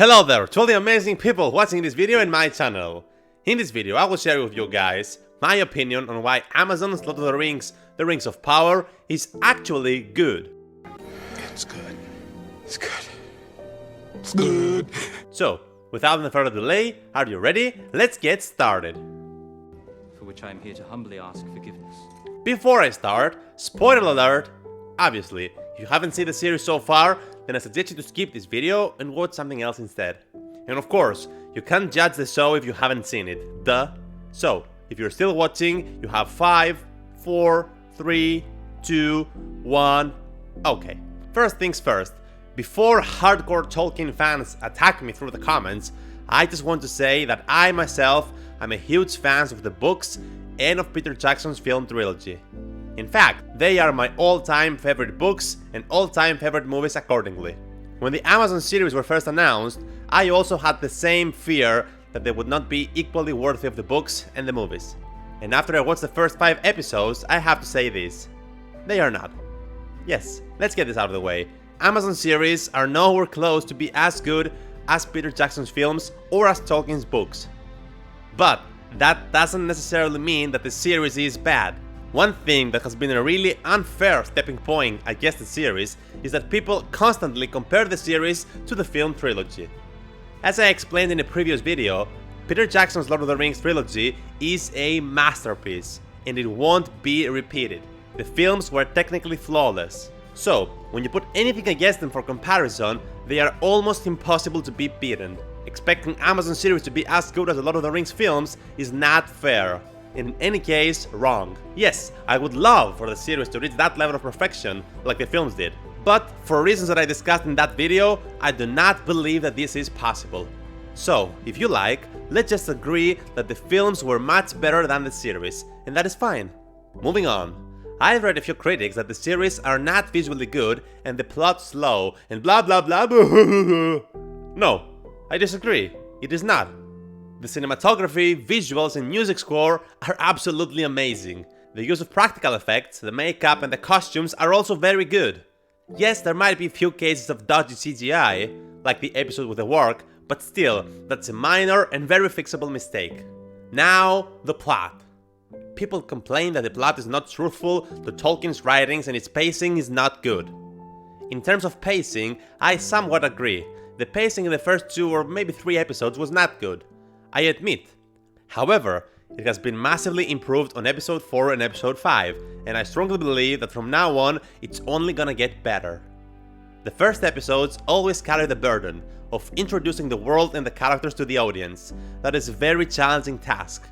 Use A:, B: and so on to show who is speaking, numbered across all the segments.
A: Hello there to all the amazing people watching this video in my channel. In this video I will share with you guys my opinion on why Amazon's Lord of the Rings, The Rings of Power is actually good.
B: It's good. It's good. It's good.
A: So, without any further delay, are you ready? Let's get started.
C: For which I am here to humbly ask forgiveness.
A: Before I start, spoiler alert, obviously, if you haven't seen the series so far, then I suggest you to skip this video and watch something else instead. And of course, you can't judge the show if you haven't seen it, duh. So, if you're still watching, you have 5, 4, 3, 2, 1... Okay, first things first. Before hardcore Tolkien fans attack me through the comments, I just want to say that I myself am a huge fan of the books and of Peter Jackson's film trilogy. In fact, they are my all-time favorite books and all-time favorite movies accordingly. When the Amazon series were first announced, I also had the same fear that they would not be equally worthy of the books and the movies. And after I watched the first 5 episodes, I have to say this. They are not. Yes, let's get this out of the way. Amazon series are nowhere close to be as good as Peter Jackson's films or as Tolkien's books. But that doesn't necessarily mean that the series is bad. One thing that has been a really unfair stepping point against the series is that people constantly compare the series to the film trilogy. As I explained in a previous video, Peter Jackson's Lord of the Rings trilogy is a masterpiece, and it won't be repeated. The films were technically flawless. So, when you put anything against them for comparison, they are almost impossible to be beaten. Expecting Amazon series to be as good as the Lord of the Rings films is not fair. In any case, wrong. Yes, I would love for the series to reach that level of perfection like the films did. But, for reasons that I discussed in that video, I do not believe that this is possible. So, if you like, let's just agree that the films were much better than the series, and that is fine. Moving on. I've read a few critics that the series are not visually good and the plot slow and blah blah blah blah. No, I disagree. It is not. The cinematography, visuals and music score are absolutely amazing. The use of practical effects, the makeup and the costumes are also very good. Yes, there might be a few cases of dodgy CGI, like the episode with the work, but still, that's a minor and very fixable mistake. Now, the plot. People complain that the plot is not truthful to Tolkien's writings and its pacing is not good. In terms of pacing, I somewhat agree. The pacing in the first 2 or maybe 3 episodes was not good. I admit. However, it has been massively improved on episode 4 and episode 5, and I strongly believe that from now on, it's only gonna get better. The first episodes always carry the burden of introducing the world and the characters to the audience. That is a very challenging task,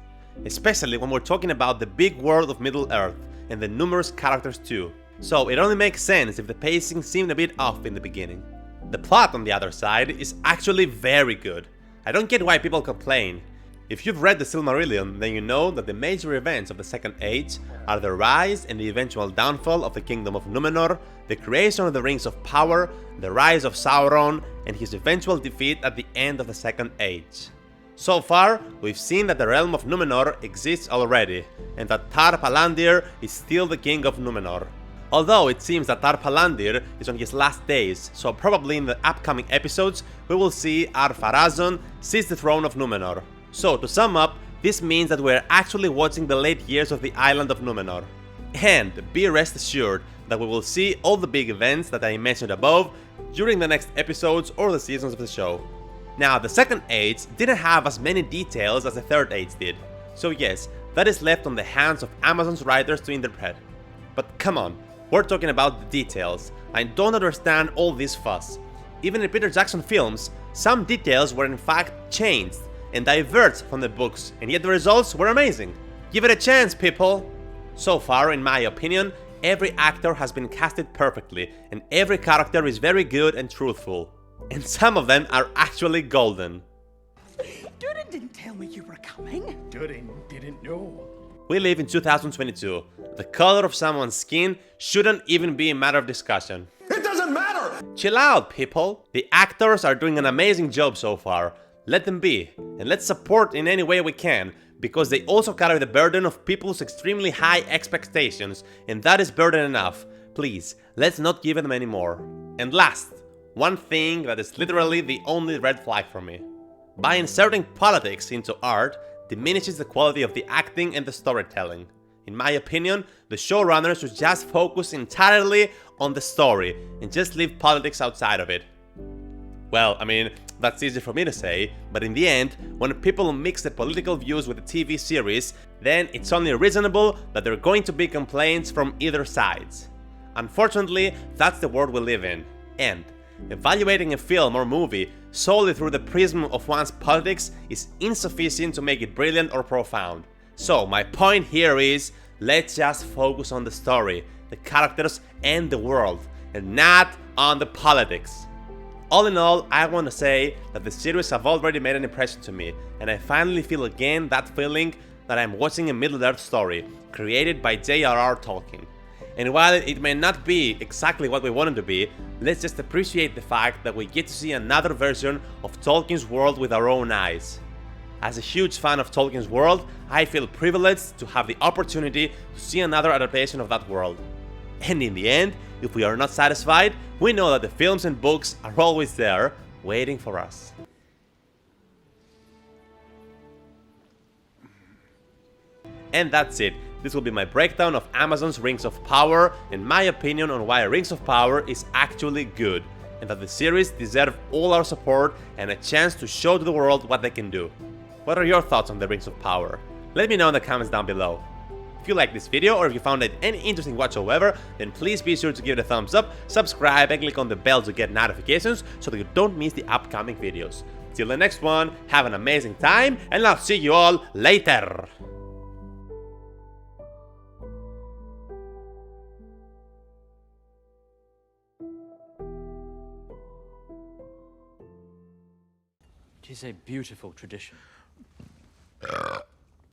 A: especially when we're talking about the big world of Middle-earth and the numerous characters too. So it only makes sense if the pacing seemed a bit off in the beginning. The plot, on the other side, is actually very good. I don't get why people complain. If you've read the Silmarillion, then you know that the major events of the Second Age are the rise and the eventual downfall of the Kingdom of Numenor, the creation of the Rings of Power, the rise of Sauron, and his eventual defeat at the end of the Second Age. So far, we've seen that the realm of Numenor exists already, and that Tar Palantir is still the king of Numenor. Although it seems that Tar Palantir is on his last days, so probably in the upcoming episodes we will see Ar-Pharazôn seize the throne of Numenor. So to sum up, this means that we're actually watching the late years of the island of Numenor. And be rest assured that we will see all the big events that I mentioned above during the next episodes or the seasons of the show. Now, the Second Age didn't have as many details as the Third Age did, so yes, that is left on the hands of Amazon's writers to interpret. But come on, we're talking about the details. I don't understand all this fuss. Even in Peter Jackson films, some details were in fact changed and diverged from the books, and yet the results were amazing. Give it a chance, people! So far, in my opinion, every actor has been casted perfectly, and every character is very good and truthful. And some of them are actually golden.
D: Durin didn't tell me you were coming.
B: Durin didn't know.
A: We live in 2022. The color of someone's skin shouldn't even be a matter of discussion.
B: It doesn't matter!
A: Chill out, people! The actors are doing an amazing job so far. Let them be, and let's support in any way we can, because they also carry the burden of people's extremely high expectations, and that is burden enough. Please, let's not give them any more. And last, one thing that is literally the only red flag for me. By inserting politics into art diminishes the quality of the acting and the storytelling. In my opinion, the showrunners should just focus entirely on the story and just leave politics outside of it. Well, I mean, that's easy for me to say, but in the end, when people mix the political views with the TV series, then it's only reasonable that there are going to be complaints from either sides. Unfortunately, that's the world we live in, and evaluating a film or movie solely through the prism of one's politics is insufficient to make it brilliant or profound. So my point here is, let's just focus on the story, the characters and the world, and not on the politics. All in all, I want to say that the series have already made an impression to me, and I finally feel again that feeling that I'm watching a Middle-earth story created by J.R.R. Tolkien. And while it may not be exactly what we want it to be, let's just appreciate the fact that we get to see another version of Tolkien's world with our own eyes. As a huge fan of Tolkien's world, I feel privileged to have the opportunity to see another adaptation of that world. And in the end, if we are not satisfied, we know that the films and books are always there, waiting for us. And that's it. This will be my breakdown of Amazon's Rings of Power and my opinion on why Rings of Power is actually good, and that the series deserves all our support and a chance to show to the world what they can do. What are your thoughts on the Rings of Power? Let me know in the comments down below. If you like this video or if you found it any interesting whatsoever, then please be sure to give it a thumbs up, subscribe and click on the bell to get notifications so that you don't miss the upcoming videos. Till the next one, have an amazing time and I'll see you all later!
C: It is a beautiful tradition.